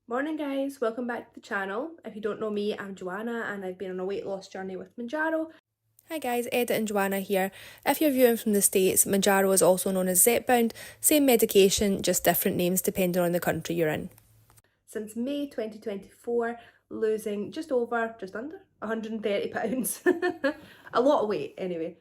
Morning guys, welcome back to the channel. If you don't know me, I'm Joanna and I've been on a weight loss journey with Mounjaro. Hi guys, Edit and Joanna here. If you're viewing from the States, Mounjaro is also known as Zepbound. Same medication, just different names depending on the country you're in. Since May 2024, losing just under 130 pounds. A lot of weight anyway.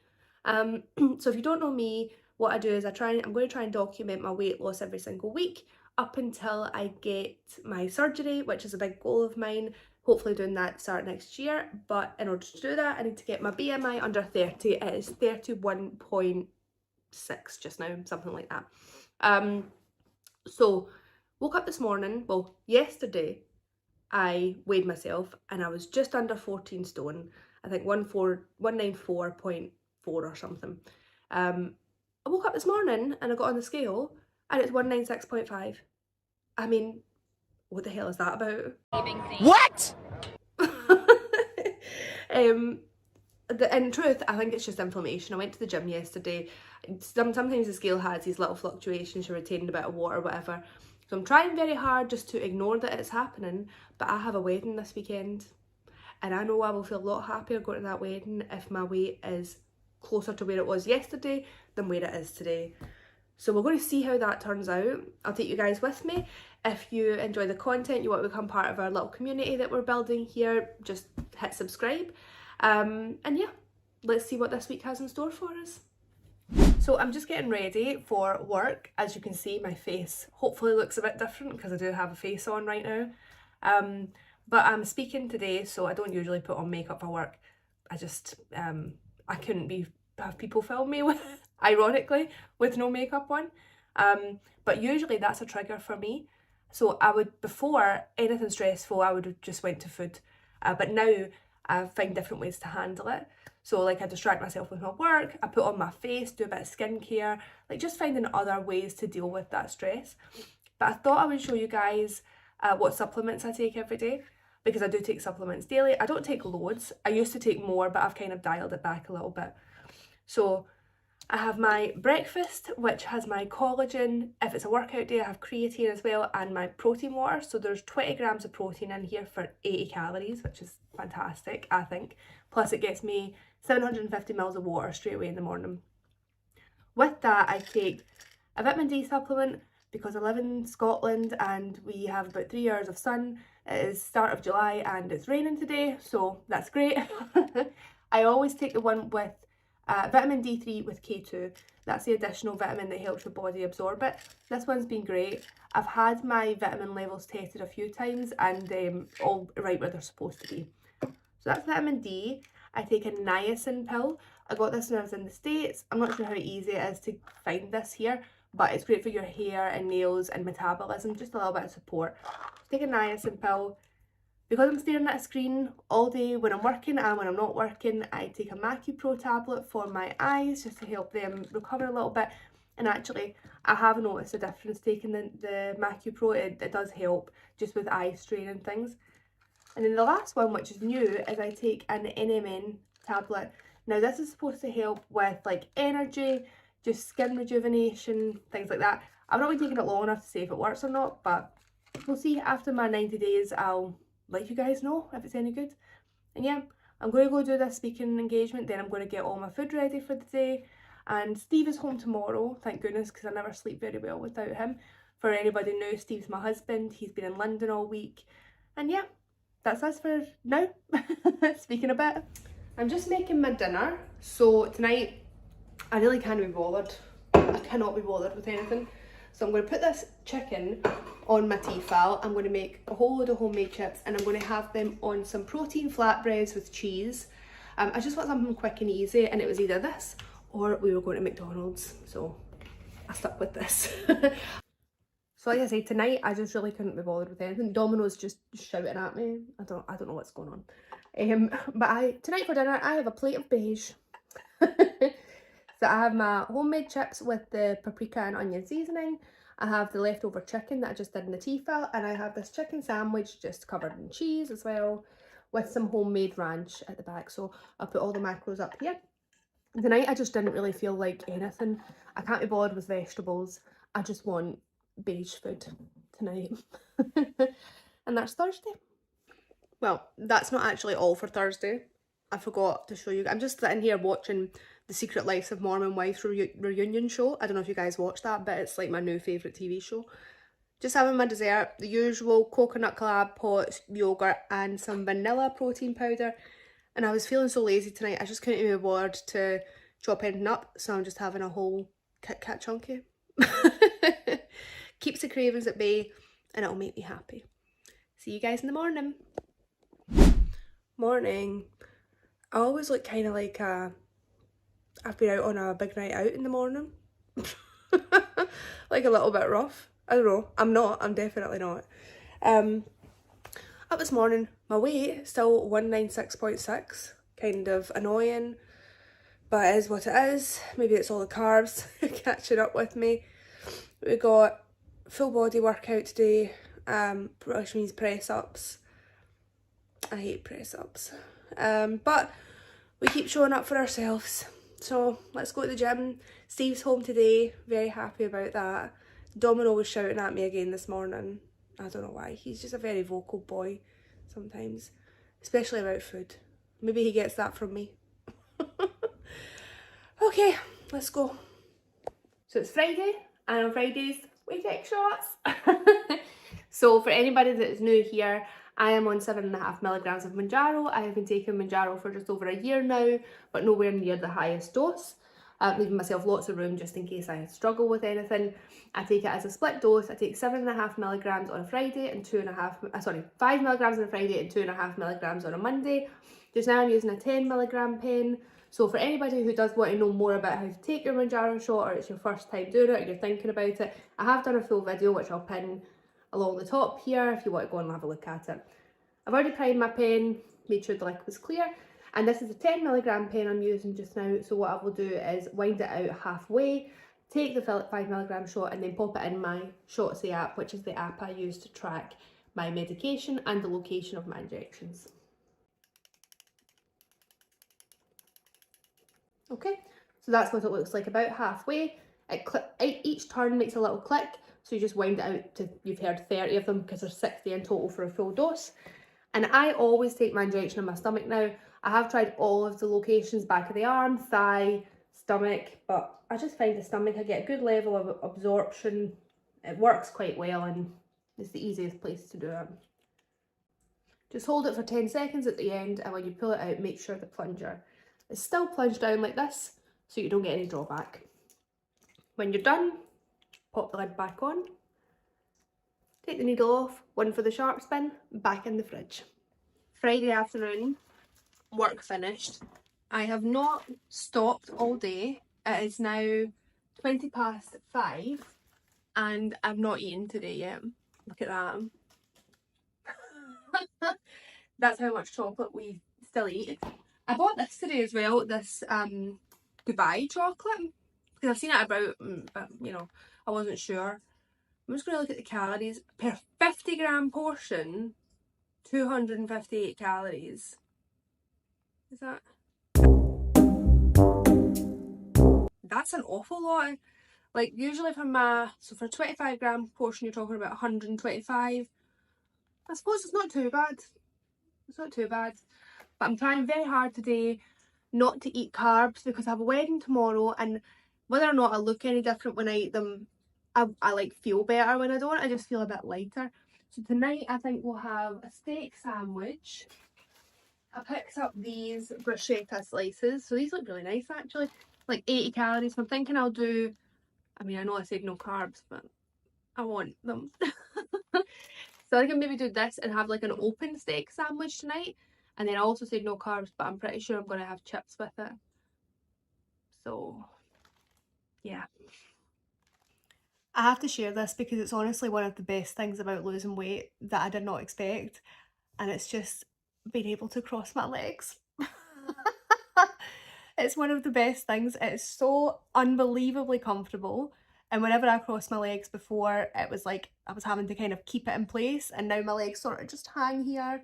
So if you don't know me, what I do is I'm going to try and document my weight loss every single week up until I get my surgery, which is a big goal of mine. Hopefully doing that start next year. But in order to do that, I need to get my BMI under 30. It is 31.6 just now, something like that. So woke up this morning, well, yesterday, I weighed myself and I was just under 14 stone. I think 194.4 or something. I woke up this morning and I got on the scale and it's 196.5. I mean, what the hell is that about? What? In truth, I think it's just inflammation. I went to the gym yesterday. Sometimes the scale has these little fluctuations, you're retaining a bit of water or whatever. So I'm trying very hard just to ignore that it's happening, but I have a wedding this weekend. And I know I will feel a lot happier going to that wedding if my weight is closer to where it was yesterday than where it is today. So we're going to see how that turns out. I'll take you guys with me. If you enjoy the content, you want to become part of our little community that we're building here, just hit subscribe. And yeah, let's see what this week has in store for us. So I'm just getting ready for work. As you can see, my face hopefully looks a bit different because I do have a face on right now. But I'm speaking today, so I don't usually put on makeup for work. I just, I couldn't have people film me with, ironically, with no makeup on. But usually that's a trigger for me. So I would, before anything stressful, I would have just went to food. But now I find different ways to handle it. So like I distract myself with my work, I put on my face, do a bit of skincare, like just finding other ways to deal with that stress. But I thought I would show you guys what supplements I take every day, because I do take supplements daily. I don't take loads. I used to take more, but I've kind of dialed it back a little bit. So I have my breakfast, which has my collagen. If it's a workout day, I have creatine as well, and my protein water. So there's 20 grams of protein in here for 80 calories, which is fantastic, I think. Plus it gets me 750 mils of water straight away in the morning. With that, I take a vitamin D supplement because I live in Scotland and we have about 3 hours of sun. It is start of July and it's raining today, so that's great. I always take the one with vitamin D3 with K2. That's the additional vitamin that helps your body absorb it. This one's been great. I've had my vitamin levels tested a few times and all right where they're supposed to be. So that's vitamin D. I take a niacin pill. I got this when I was in the States. I'm not sure how easy it is to find this here, but it's great for your hair and nails and metabolism, just a little bit of support. Take a niacin pill. Because I'm staring at a screen all day when I'm working and when I'm not working, I take a MacuPro tablet for my eyes just to help them recover a little bit. And actually, I have noticed a difference taking the MacuPro. It does help just with eye strain and things. And then the last one, which is new, is I take an NMN tablet. Now this is supposed to help with like energy, just skin rejuvenation, things like that. I've not been taking it long enough to say if it works or not, but we'll see. After my 90 days, I'll let you guys know if it's any good. And yeah, I'm going to go do this speaking engagement, then I'm going to get all my food ready for the day. And Steve is home tomorrow, thank goodness, because I never sleep very well without him. For anybody new, Steve's my husband. He's been in London all week. And yeah, that's us for now. Speaking a bit. I'm just making my dinner. So tonight, I really can't be bothered. I cannot be bothered with anything. So I'm going to put this chicken on my Tefal. I'm going to make a whole load of homemade chips and I'm going to have them on some protein flatbreads with cheese. I just want something quick and easy, and it was either this or we were going to McDonald's. So I stuck with this. So like I say, tonight I just really couldn't be bothered with anything. Domino's just shouting at me. I don't know what's going on. But tonight for dinner I have a plate of beige. So I have my homemade chips with the paprika and onion seasoning. I have the leftover chicken that I just did in the Tefal, and I have this chicken sandwich just covered in cheese as well, with some homemade ranch at the back. So I'll put all the macros up here. Tonight I just didn't really feel like anything. I can't be bothered with vegetables. I just want beige food tonight. And that's Thursday. Well, that's not actually all for Thursday. I forgot to show you. I'm just sitting here watching The Secret Lives of Mormon Wives reunion show. I don't know if you guys watched that, but it's like my new favourite TV show. Just having my dessert, the usual coconut collab pots, yogurt and some vanilla protein powder. And I was feeling so lazy tonight, I just couldn't be bothered to chop anything up, so I'm just having a whole Kit Kat chunky. Keeps the cravings at bay and it'll make me happy. See you guys in the morning. Morning. I always look kind of like I've been out on a big night out in the morning. Like a little bit rough. I don't know. I'm not. I'm definitely not. Up this morning, my weight still 196.6. Kind of annoying, but it is what it is. Maybe it's all the carbs catching up with me. We got full body workout today, which means press ups. I hate press ups. But we keep showing up for ourselves. So let's go to the gym. Steve's home today. Very happy about that. Domino was shouting at me again this morning. I don't know why. He's just a very vocal boy sometimes, especially about food. Maybe he gets that from me. Okay, let's go. So it's Friday, and on Fridays we take shots. So for anybody that is new here, I am on 7.5 milligrams of Mounjaro. I have been taking Mounjaro for just over a year now, but nowhere near the highest dose. Leaving myself lots of room just in case I struggle with anything. I take it as a split dose. I take 7.5 milligrams on a Friday and 5 milligrams on a Friday and 2.5 milligrams on a Monday. Just now I'm using a 10 milligram pen. So for anybody who does want to know more about how to take your Mounjaro shot, or it's your first time doing it, or you're thinking about it, I have done a full video which I'll pin along the top here if you want to go and have a look at it. I've already primed my pen, made sure the liquid was clear, and this is a 10 milligram pen I'm using just now. So what I will do is wind it out halfway, take the 5 milligram shot, and then pop it in my Shotzi app, which is the app I use to track my medication and the location of my injections. Okay, so that's what it looks like about halfway. Each turn makes a little click, so you just wind it out to, you've heard 30 of them because there's 60 in total for a full dose. And I always take my injection in my stomach now. I have tried all of the locations, back of the arm, thigh, stomach, but I just find the stomach, I get a good level of absorption. It works quite well and it's the easiest place to do it. Just hold it for 10 seconds at the end, and when you pull it out, make sure the plunger is still plunged down like this so you don't get any drawback. When you're done, pop the lid back on, take the needle off, one for the sharp spin, back in the fridge. Friday afternoon, work finished. I have not stopped all day. It is now 5:20 and I've not eaten today yet. Look at that. That's how much chocolate we still eat. I bought this today as well, this Dubai chocolate, because I've seen it about, but you know, I wasn't sure. I'm just going to look at the calories. Per 50 gram portion, 258 calories. Is that? That's an awful lot. Like usually so for a 25 gram portion you're talking about 125. I suppose it's not too bad. It's not too bad. But I'm trying very hard today not to eat carbs because I have a wedding tomorrow, and whether or not I look any different when I eat them, I like feel better when I don't. I just feel a bit lighter. So tonight I think we'll have a steak sandwich. I picked up these bruschetta slices. So these look really nice actually. Like 80 calories. So I'm thinking I'll do, I mean I know I said no carbs, but I want them. So I can maybe do this and have like an open steak sandwich tonight. And then I also said no carbs, but I'm pretty sure I'm going to have chips with it. So yeah. I have to share this because it's honestly one of the best things about losing weight that I did not expect. And it's just being able to cross my legs. It's one of the best things. It's so unbelievably comfortable. And whenever I crossed my legs before, it was like I was having to kind of keep it in place. And now my legs sort of just hang here,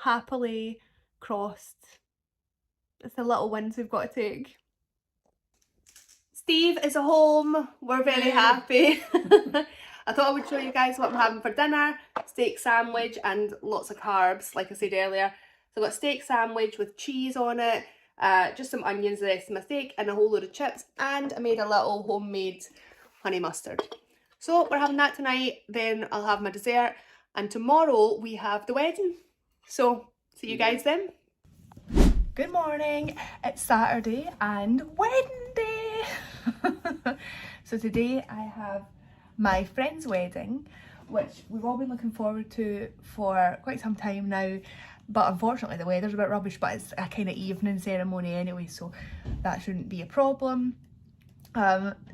happily crossed. It's the little wins we've got to take. Steve is home. We're very happy. I thought I would show you guys what I'm having for dinner. Steak sandwich and lots of carbs, like I said earlier. So I've got steak sandwich with cheese on it, just some onions, the rest of my steak, and a whole load of chips, and I made a little homemade honey mustard. So we're having that tonight, then I'll have my dessert, and tomorrow we have the wedding. So see you guys then. Good morning, it's Saturday and wedding day. So today I have my friend's wedding, which we've all been looking forward to for quite some time now, but unfortunately the weather's a bit rubbish, but it's a kind of evening ceremony anyway, so that shouldn't be a problem.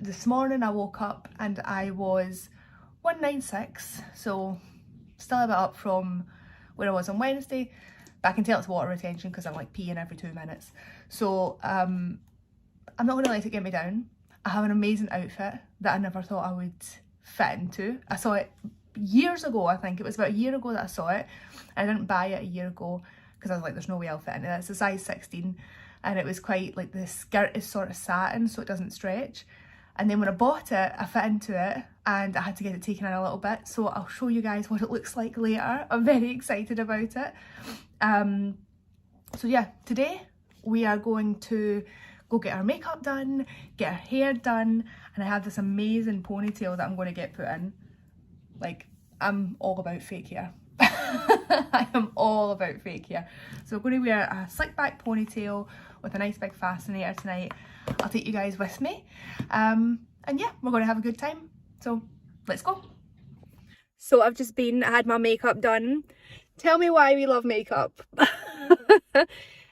This morning I woke up and I was 196, so still a bit up from where I was on Wednesday, but I can tell it's water retention because I'm like peeing every 2 minutes. So I'm not going to let it get me down. I have an amazing outfit that I never thought I would fit into. I saw it years ago, I think. It was about a year ago that I saw it. I didn't buy it a year ago because I was like, there's no way I'll fit into it. It's a size 16 and it was quite like, the skirt is sort of satin so it doesn't stretch. And then when I bought it, I fit into it and I had to get it taken in a little bit. So I'll show you guys what it looks like later. I'm very excited about it. So yeah, today we are going to go get our makeup done, get our hair done, and I have this amazing ponytail that I'm going to get put in. Like, I'm all about fake hair. I am all about fake hair. So we're going to wear a slick back ponytail with a nice big fascinator tonight. I'll take you guys with me. And yeah, we're going to have a good time. So let's go. So I've just I had my makeup done. Tell me why we love makeup.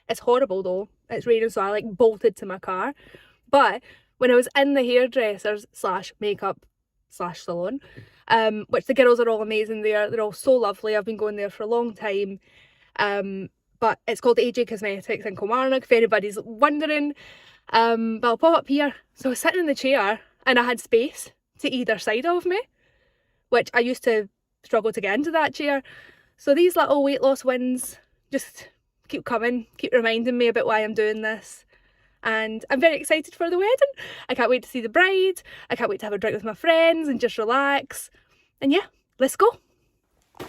It's horrible though. It's raining, so I like bolted to my car. But when I was in the hairdressers / makeup / salon, which the girls are all amazing there. They're all so lovely. I've been going there for a long time. But it's called AJ Cosmetics in Kilmarnock, if anybody's wondering. But I'll pop up here. So I was sitting in the chair and I had space to either side of me, which I used to struggle to get into that chair. So these little weight loss wins just keep coming, keep reminding me about why I'm doing this. And I'm very excited for the wedding. I can't wait to see the bride. I can't wait to have a drink with my friends and just relax. And yeah, let's go.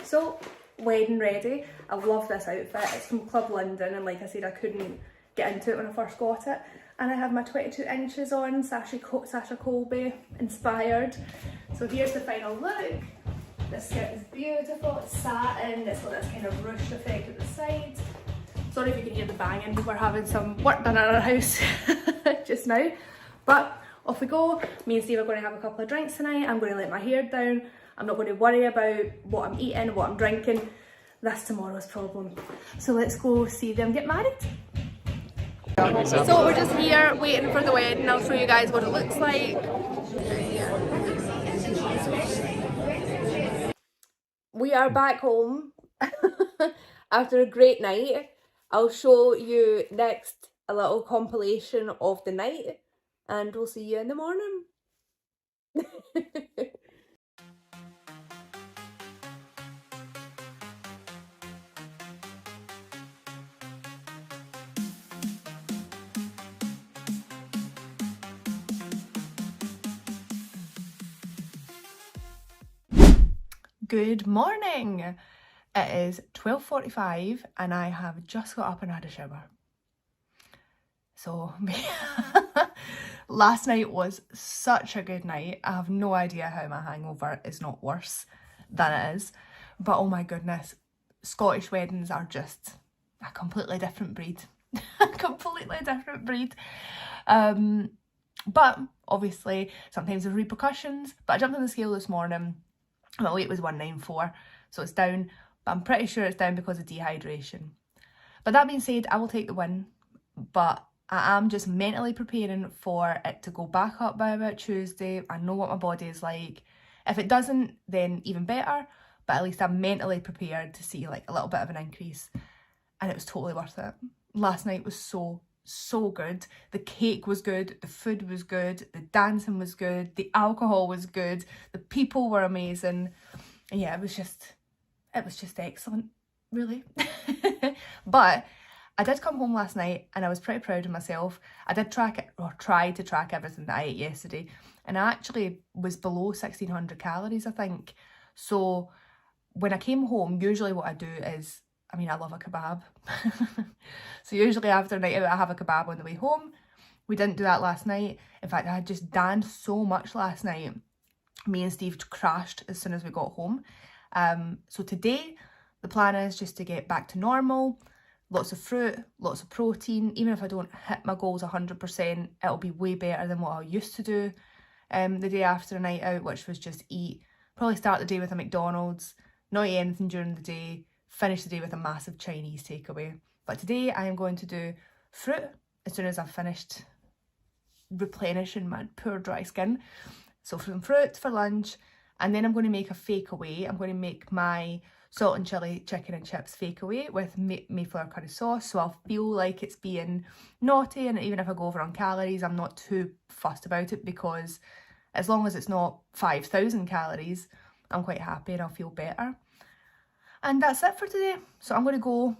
So, wedding ready. I love this outfit. It's from Club London, and like I said, I couldn't get into it when I first got it. And I have my 22 inches on, Sasha Colby inspired. So here's the final look. This skirt is beautiful, it's satin, it's got this kind of ruched effect at the side. Sorry if you can hear the banging, we're having some work done at our house just now. But off we go. Me and Steve are going to have a couple of drinks tonight. I'm going to let my hair down. I'm not going to worry about what I'm eating, what I'm drinking. That's tomorrow's problem. So let's go see them get married. So we're just here waiting for the wedding. I'll show you guys what it looks like. We are back home after a great night. I'll show you next a little compilation of the night and we'll see you in the morning. Good morning. It is 12:45 and I have just got up and had a shower. So last night was such a good night. I have no idea how my hangover is not worse than it is. But oh my goodness, Scottish weddings are just a completely different breed. A completely different breed. But obviously sometimes there's repercussions. But I jumped on the scale this morning. My weight was 194, so it's down. But I'm pretty sure it's down because of dehydration. But that being said, I will take the win. But I am just mentally preparing for it to go back up by about Tuesday. I know what my body is like. If it doesn't, then even better. But at least I'm mentally prepared to see like a little bit of an increase. And it was totally worth it. Last night was so good. The cake was good, the food was good, the dancing was good, the alcohol was good, the people were amazing. And yeah, it was just excellent, really. But I did come home last night and I was pretty proud of myself. I did track it, or try to track everything that I ate yesterday, and I actually was below 1600 calories, I think. So when I came home, usually what I do is, I mean, I love a kebab. So usually after a night out, I have a kebab on the way home. We didn't do that last night. In fact, I had just danced so much last night. Me and Steve crashed as soon as we got home. So today, the plan is just to get back to normal. Lots of fruit, lots of protein. Even if I don't hit my goals 100%, it'll be way better than what I used to do the day after a night out, which was just eat. Probably start the day with a McDonald's, not eat anything during the day, finish the day with a massive Chinese takeaway. But today I am going to do fruit as soon as I've finished replenishing my poor dry skin. So some fruit for lunch, and then I'm going to make a fake away. I'm going to make my salt and chilli chicken and chips fake away with Mayflower curry sauce, so I'll feel like it's being naughty, and even if I go over on calories, I'm not too fussed about it, because as long as it's not 5,000 calories, I'm quite happy and I'll feel better. And that's it for today. So I'm going to go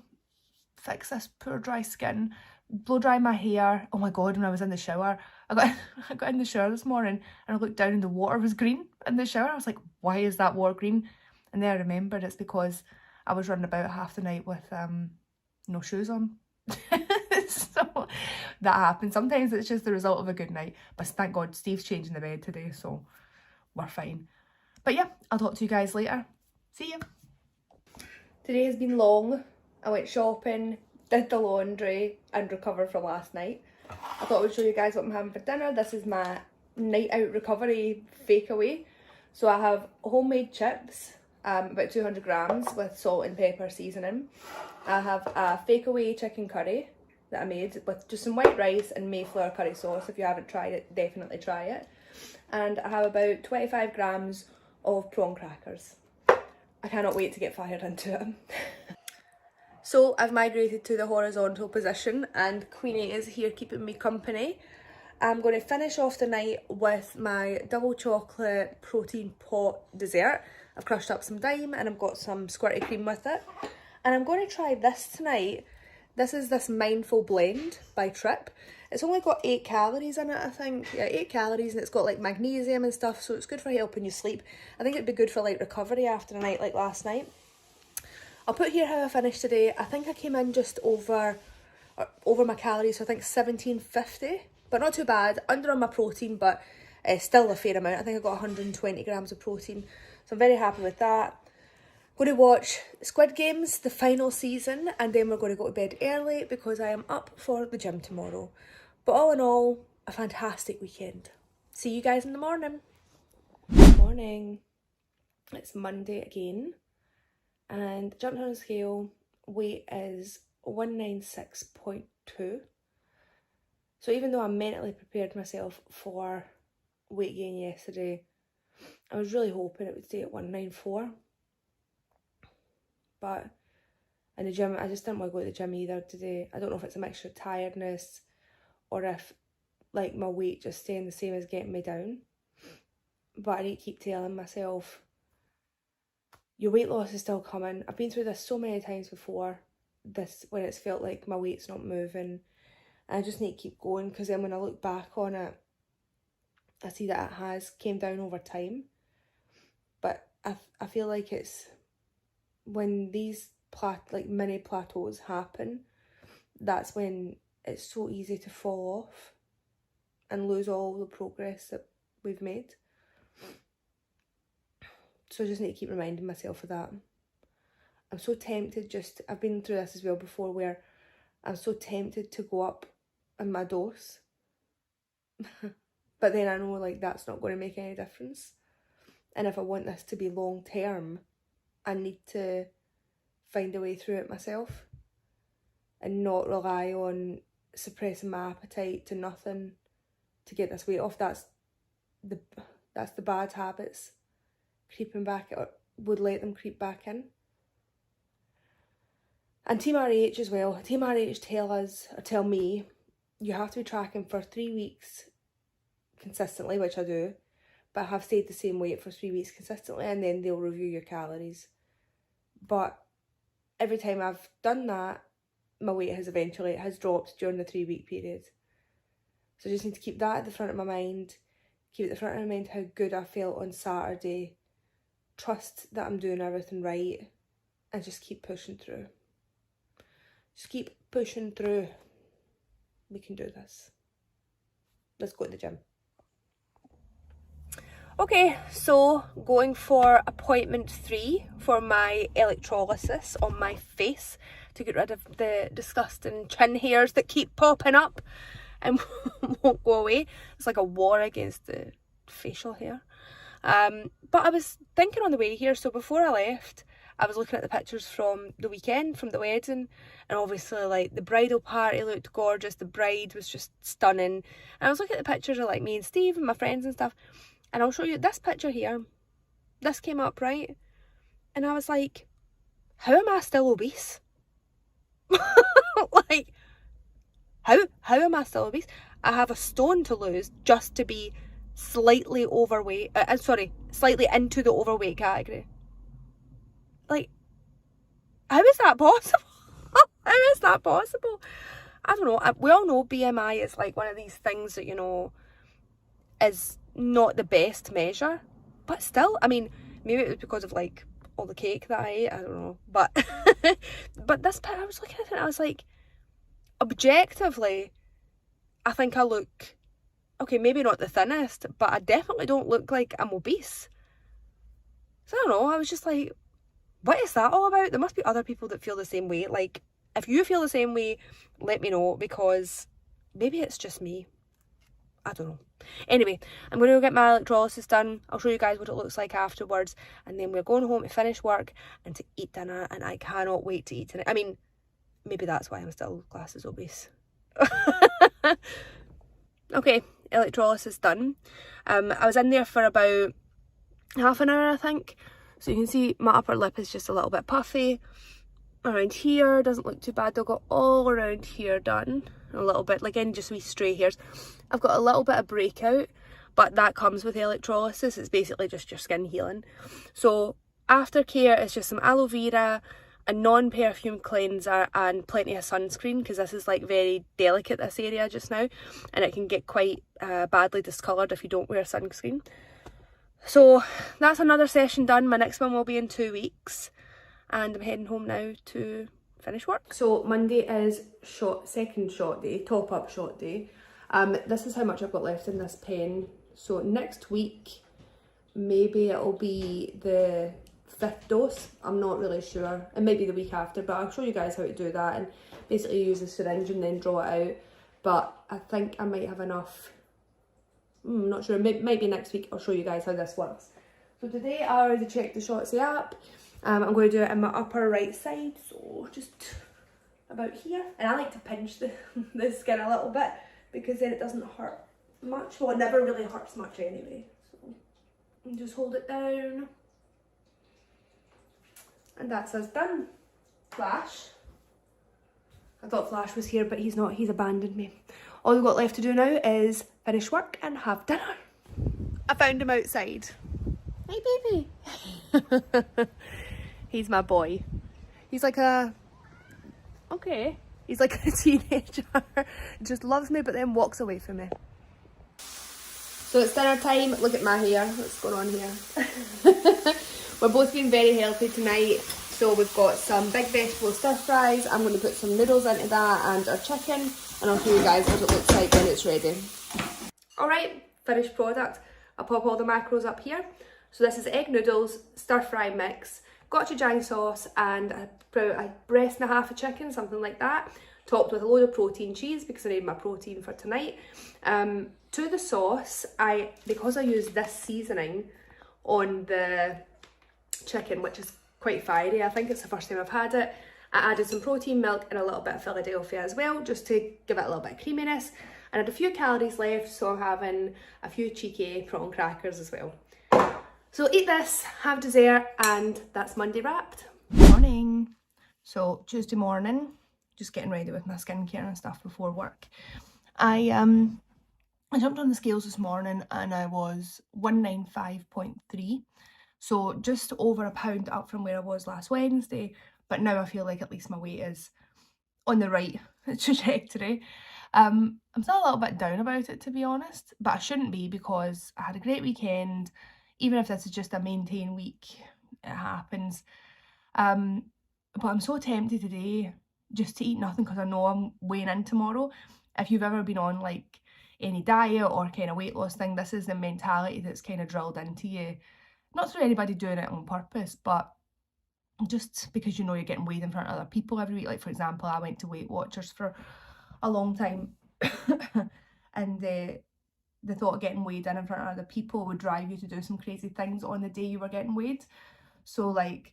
fix this poor dry skin, blow dry my hair. Oh my god, when I was in the shower, I got in the shower this morning and I looked down and the water was green in the shower. I was like, why is that water green? And then I remembered it's because I was running about half the night with no shoes on. So that happens. Sometimes it's just the result of a good night. But thank God Steve's changing the bed today, so we're fine. But yeah, I'll talk to you guys later. See ya. Today has been long. I went shopping, did the laundry and recovered for last night. I thought I would show you guys what I'm having for dinner. This is my night out recovery fake away. So I have homemade chips, about 200 grams with salt and pepper seasoning. I have a fake away chicken curry that I made with just some white rice and Mayflower curry sauce. If you haven't tried it, definitely try it. And I have about 25 grams of prawn crackers. I cannot wait to get fired into it. So I've migrated to the horizontal position and Queenie is here keeping me company. I'm going to finish off the night with my double chocolate protein pot dessert. I've crushed up some Dime and I've got some squirty cream with it. And I'm going to try this tonight. This is this Mindful Blend by Trip. It's only got 8 calories in it, I think. Yeah, 8 calories, and it's got like magnesium and stuff, so it's good for helping you sleep. I think it'd be good for like recovery after a night like last night. I'll put here how I finished today. I think I came in just over my calories, so I think 1750, but not too bad. Under on my protein, but still a fair amount. I think I got 120 grams of protein, so I'm very happy with that. Going to watch Squid Games, the final season, and then we're going to go to bed early because I am up for the gym tomorrow. But all in all, a fantastic weekend. See you guys in the morning. Good morning. It's Monday again. And jumped on a scale, weight is 196.2. So even though I mentally prepared myself for weight gain yesterday, I was really hoping it would stay at 194. But in the gym, I just didn't want to go to the gym either today. I don't know if it's a mixture of tiredness or if like my weight just staying the same is getting me down. But I need to keep telling myself, your weight loss is still coming. I've been through this so many times before, this when it's felt like my weight's not moving. And I just need to keep going, because then when I look back on it, I see that it has came down over time. But I feel like it's when these mini plateaus happen, that's when it's so easy to fall off and lose all the progress that we've made. So I just need to keep reminding myself of that. I'm so tempted I've been through this as well before, where I'm so tempted to go up in my dose. But then I know like that's not going to make any difference. And if I want this to be long term, I need to find a way through it myself and not rely on suppressing my appetite to nothing to get this weight off. That's the bad habits creeping back, or would let them creep back in. And Team RH as well. Team RH tell me you have to be tracking for 3 weeks consistently, which I do, but I have stayed the same weight for 3 weeks consistently, and then they'll review your calories. But every time I've done that, my weight has dropped during the 3-week period. So I just need to keep that at the front of my mind, keep at the front of my mind how good I felt on Saturday, trust that I'm doing everything right, and just keep pushing through. Just keep pushing through. We can do this. Let's go to the gym. Okay, so going for appointment 3 for my electrolysis on my face to get rid of the disgusting chin hairs that keep popping up and won't go away. It's like a war against the facial hair. But I was thinking on the way here, so before I left, I was looking at the pictures from the weekend, from the wedding, and obviously like the bridal party looked gorgeous, the bride was just stunning. And I was looking at the pictures of like me and Steve and my friends and stuff, and I'll show you this picture here. This came up, right? And I was like, how am I still obese? Like, how am I still obese? I have a stone to lose just to be slightly overweight, slightly into the overweight category. Like, how is that possible? How is that possible? I don't know. We all know BMI is like one of these things that, you know, is not the best measure. But still, I mean, maybe it was because of like all the cake that I ate. I don't know. But but this bit, I was looking at it and I was like, objectively, I think I look, okay, maybe not the thinnest, but I definitely don't look like I'm obese. So I don't know. I was just like, what is that all about? There must be other people that feel the same way. Like, if you feel the same way, let me know, because maybe it's just me. I don't know. Anyway, I'm going to go get my electrolysis done. I'll show you guys what it looks like afterwards. And then we're going home to finish work and to eat dinner. And I cannot wait to eat tonight. I mean, maybe that's why I'm still classed as obese. Okay, electrolysis done. I was in there for about half an hour, I think. So you can see my upper lip is just a little bit puffy. Around here doesn't look too bad. I've got all around here done. A little bit, like any just wee stray hairs. I've got a little bit of breakout, but that comes with electrolysis. It's basically just your skin healing. So aftercare is just some aloe vera, a non-perfume cleanser, and plenty of sunscreen, because this is like very delicate, this area just now, and it can get quite badly discoloured if you don't wear sunscreen. So that's another session done. My next one will be in 2 weeks, and I'm heading home now to finish work. So Monday is second shot day, top up shot day. This is how much I've got left in this pen. So next week, maybe it'll be the 5th dose. I'm not really sure. It might be the week after, but I'll show you guys how to do that and basically use a syringe and then draw it out. But I think I might have enough. I'm not sure, might be next week. I'll show you guys how this works. So today I already checked the Shotzi app. I'm going to do it in my upper right side, so just about here. And I like to pinch the skin a little bit, because then it doesn't hurt much. Well, it never really hurts much anyway. So and just hold it down. And that's us done. Flash. I thought Flash was here, but he's not. He's abandoned me. All we've got left to do now is finish work and have dinner. I found him outside. Hey, baby. He's my boy. He's like a... Okay. He's like a teenager. Just loves me, but then walks away from me. So it's dinner time. Look at my hair. What's going on here? We're both being very healthy tonight. So we've got some big vegetable stir fries. I'm going to put some noodles into that and our chicken. And I'll show you guys what it looks like when it's ready. Alright, finished product. I'll pop all the macros up here. So this is egg noodles, stir fry mix, gochujang sauce, and about a breast and a half of chicken, something like that. Topped with a load of protein cheese, because I need my protein for tonight. To the sauce, because I use this seasoning on the chicken, which is quite fiery, I think it's the first time I've had it, I added some protein milk and a little bit of Philadelphia as well, just to give it a little bit of creaminess. And I had a few calories left, so I'm having a few cheeky prawn crackers as well. So eat this, have dessert, and that's Monday wrapped. Morning. So Tuesday morning, just getting ready with my skincare and stuff before work. I jumped on the scales this morning and I was 195.3. So just over a pound up from where I was last Wednesday. But now I feel like at least my weight is on the right trajectory. I'm still a little bit down about it, to be honest, but I shouldn't be because I had a great weekend. Even if this is just a maintain week, it happens. But I'm so tempted today just to eat nothing because I know I'm weighing in tomorrow. If you've ever been on like any diet or kind of weight loss thing, this is the mentality that's kind of drilled into you. Not through anybody doing it on purpose, but just because you know you're getting weighed in front of other people every week. Like, for example, I went to Weight Watchers for a long time and the thought of getting weighed in front of other people would drive you to do some crazy things on the day you were getting weighed. So like,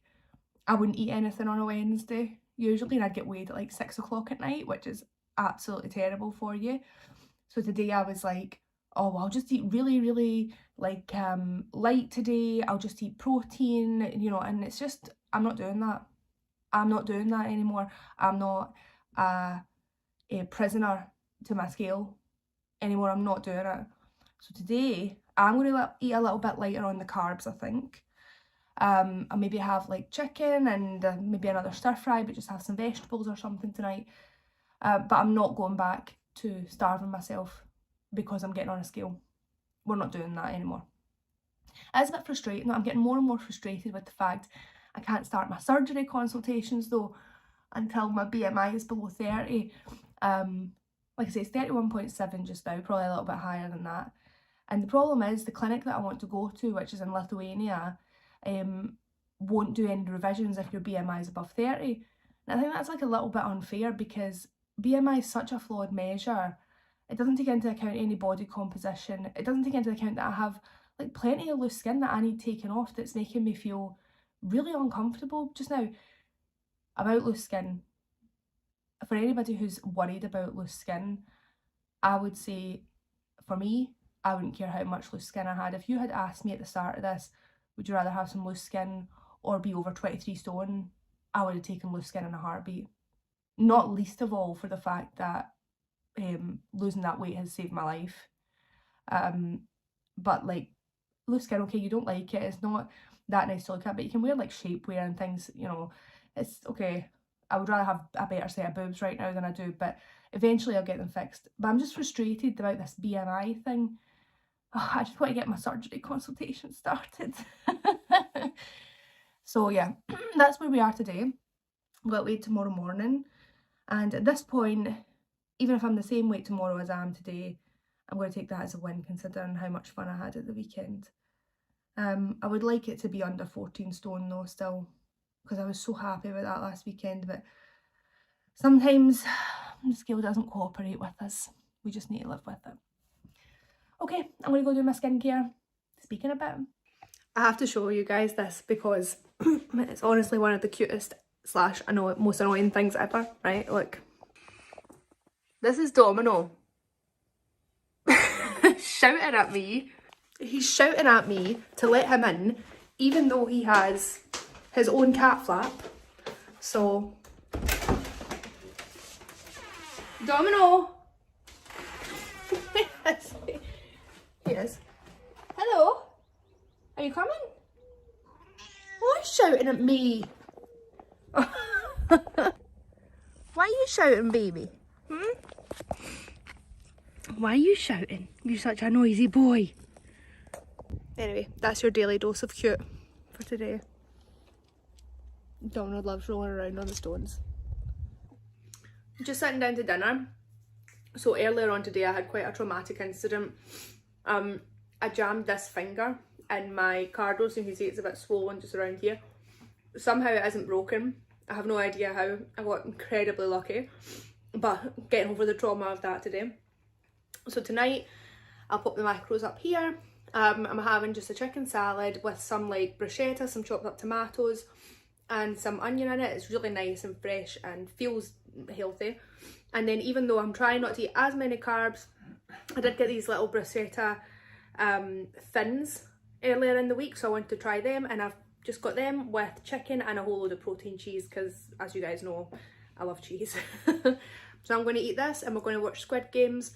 I wouldn't eat anything on a Wednesday usually, and I'd get weighed at like 6 o'clock at night, which is absolutely terrible for you. So today I was like, oh, well, I'll just eat really, really like light today. I'll just eat protein, you know, and it's just, I'm not doing that. I'm not doing that anymore. I'm not a prisoner to my scale anymore. I'm not doing it. So today I'm going to eat a little bit lighter on the carbs, I think. I'll maybe have like chicken and maybe another stir fry, but just have some vegetables or something tonight. But I'm not going back to starving myself because I'm getting on a scale. We're not doing that anymore. It's a bit frustrating. I'm getting more and more frustrated with the fact I can't start my surgery consultations though until my BMI is below 30. Like I say, it's 31.7 just now, probably a little bit higher than that. And the problem is the clinic that I want to go to, which is in Lithuania, won't do any revisions if your BMI is above 30. And I think that's like a little bit unfair because BMI is such a flawed measure. It doesn't take into account any body composition. It doesn't take into account that I have like plenty of loose skin that I need taken off that's making me feel really uncomfortable just now. About loose skin, for anybody who's worried about loose skin, I would say for me, I wouldn't care how much loose skin I had. If you had asked me at the start of this, would you rather have some loose skin or be over 23 stone, I would have taken loose skin in a heartbeat. Not least of all for the fact that losing that weight has saved my life. But like, loose skin, okay, you don't like it, it's not that nice to look at, but you can wear like shapewear and things, you know, it's okay. I would rather have a better set of boobs right now than I do, but eventually I'll get them fixed. But I'm just frustrated about this BMI thing. Oh, I just want to get my surgery consultation started. So yeah, that's where we are today. We've got weight tomorrow morning, and at this point, even if I'm the same weight tomorrow as I am today, I'm going to take that as a win considering how much fun I had at the weekend. I would like it to be under 14 stone though still, because I was so happy with that last weekend, but sometimes the scale doesn't cooperate with us. We just need to live with it. Okay, I'm going to go do my skincare. Speaking of it, I have to show you guys this because it's honestly one of the cutest / most annoying things ever, right? Look. This is Domino shouting at me. He's shouting at me to let him in, even though he has his own cat flap. So, Domino! Yes. Hello? Are you coming? Why are you shouting at me? Why are you shouting, baby? Why are you shouting? You're such a noisy boy. Anyway, that's your daily dose of cute for today. Donald loves rolling around on the stones. Just sitting down to dinner. So earlier on today I had quite a traumatic incident. I jammed this finger in my cardo, so you can see it's a bit swollen just around here. Somehow it isn't broken. I have no idea how. I got incredibly lucky, but getting over the trauma of that today. So tonight I'll pop the macros up here. I'm having just a chicken salad with some like bruschetta, some chopped up tomatoes and some onion in it. It's really nice and fresh and feels healthy. And then even though I'm trying not to eat as many carbs, I did get these little bruschetta thins earlier in the week, so I wanted to try them, and I've just got them with chicken and a whole load of protein cheese because, as you guys know, I love cheese. So I'm going to eat this and we're going to watch Squid Games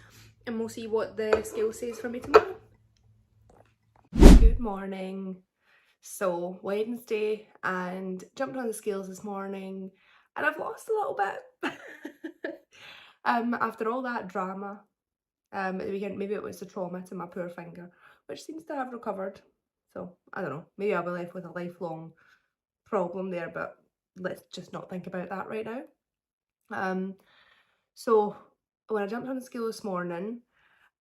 and we'll see what the scale says for me tomorrow. Good morning. So Wednesday, and jumped on the scales this morning. and I've lost a little bit. After all that drama at the weekend, maybe it was the trauma to my poor finger, which seems to have recovered. So I don't know, maybe I'll be left with a lifelong problem there, but let's just not think about that right now. So when I jumped on the scale this morning,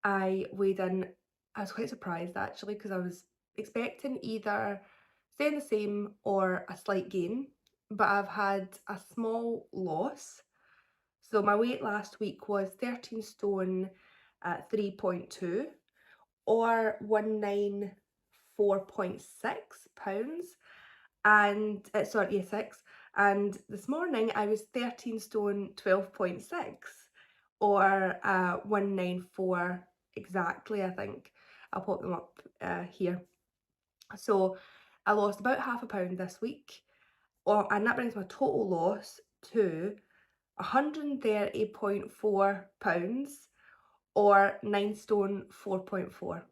I weighed in. I was quite surprised actually because I was expecting either staying the same or a slight gain, but I've had a small loss. So my weight last week was 13 stone at 3.2 or 194.6 pounds. And sorry, yeah, 6. And this morning I was 13 stone 12.6 or 194 exactly, I think. I'll pop them up here. So I lost about half a pound this week, and that brings my total loss to 130.4 pounds or 9 stone 4.4.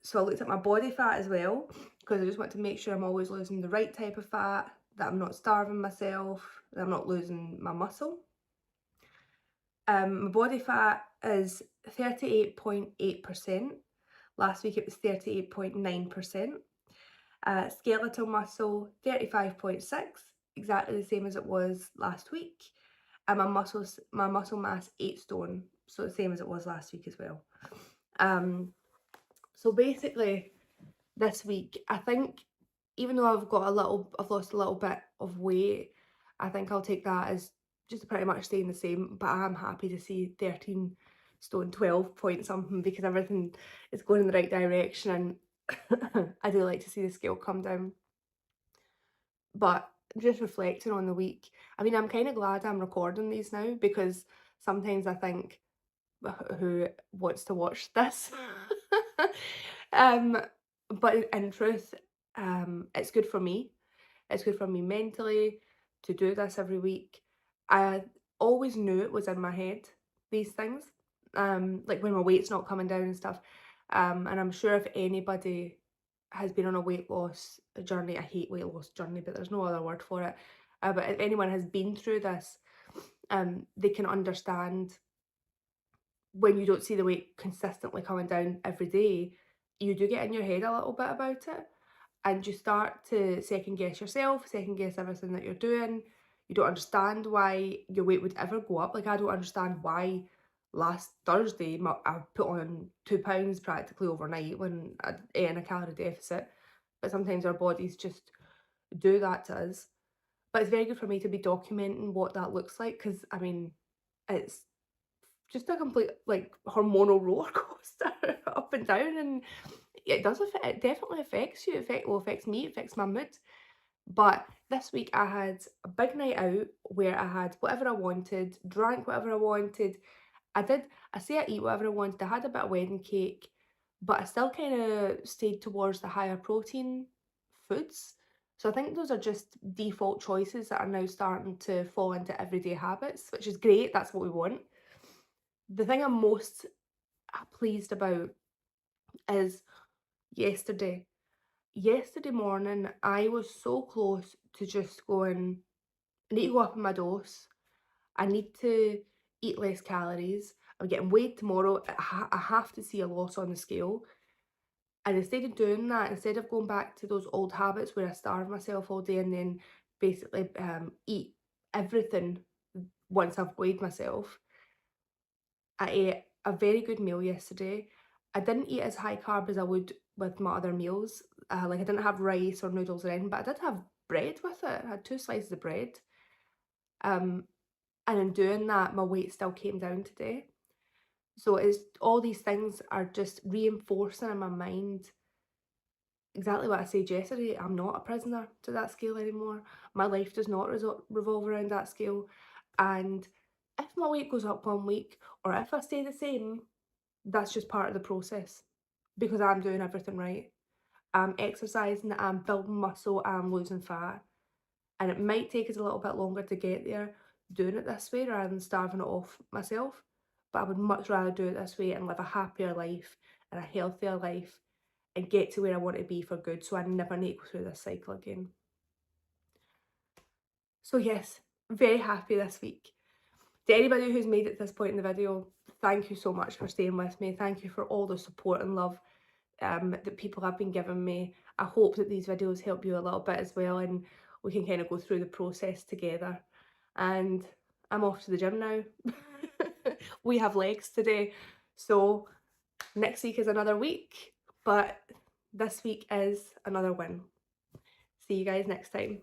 So I looked at my body fat as well because I just want to make sure I'm always losing the right type of fat, that I'm not starving myself, that I'm not losing my muscle. My body fat is 38.8%. Last week it was 38.9%. Skeletal muscle 35.6, exactly the same as it was last week. And my muscle mass 8 stone, so the same as it was last week as well. So basically this week, I think even though I've lost a little bit of weight, I think I'll take that as just pretty much staying the same, but I'm happy to see 13 stone 12 point something because everything is going in the right direction, and I do like to see the scale come down. But just reflecting on the week, I mean, I'm kind of glad I'm recording these now because sometimes I think, who wants to watch this? But in truth, it's good for me. It's good for me mentally to do this every week. I always knew it was in my head, these things, like when my weight's not coming down and stuff. And I'm sure if anybody has been on a weight loss journey, I hate weight loss journey, but there's no other word for it. But if anyone has been through this, they can understand when you don't see the weight consistently coming down every day, you do get in your head a little bit about it and you start to second guess yourself, second guess everything that you're doing. You don't understand why your weight would ever go up. Like, I don't understand why last Thursday I put on 2 pounds practically overnight when I ate in a calorie deficit. But sometimes our bodies just do that to us. But it's very good for me to be documenting what that looks like because, I mean, it's just a complete, like, hormonal roller coaster up and down, and it definitely affects you. Affects me, it affects my mood. But this week I had a big night out where I had whatever I wanted, drank whatever I wanted. I say I eat whatever I wanted. I had a bit of wedding cake, but I still kind of stayed towards the higher protein foods. So I think those are just default choices that are now starting to fall into everyday habits, which is great. That's what we want. The thing I'm most pleased about is yesterday. Yesterday morning, I was so close to just going, I need to go up in my dose. I need to eat less calories. I'm getting weighed tomorrow. I have to see a loss on the scale. And instead of doing that, instead of going back to those old habits where I starve myself all day and then basically eat everything once I've weighed myself, I ate a very good meal yesterday. I didn't eat as high carb as I would with my other meals. Like, I didn't have rice or noodles or anything, but I did have bread with it. I had 2 slices of bread. And in doing that, my weight still came down today. So it's all these things are just reinforcing in my mind exactly what I said yesterday. I'm not a prisoner to that scale anymore. My life does not revolve around that scale. And if my weight goes up one week or if I stay the same, that's just part of the process because I'm doing everything right. I'm exercising, I'm building muscle, I'm losing fat. And it might take us a little bit longer to get there doing it this way rather than starving it off myself. But I would much rather do it this way and live a happier life and a healthier life and get to where I want to be for good so I never need to go through this cycle again. So yes, very happy this week. To anybody who's made it to this point in the video, thank you so much for staying with me. Thank you for all the support and love that people have been giving me. I hope that these videos help you a little bit as well, and we can kind of go through the process together. And I'm off to the gym now. We have legs today, so next week is another week, but this week is another win. See you guys next time.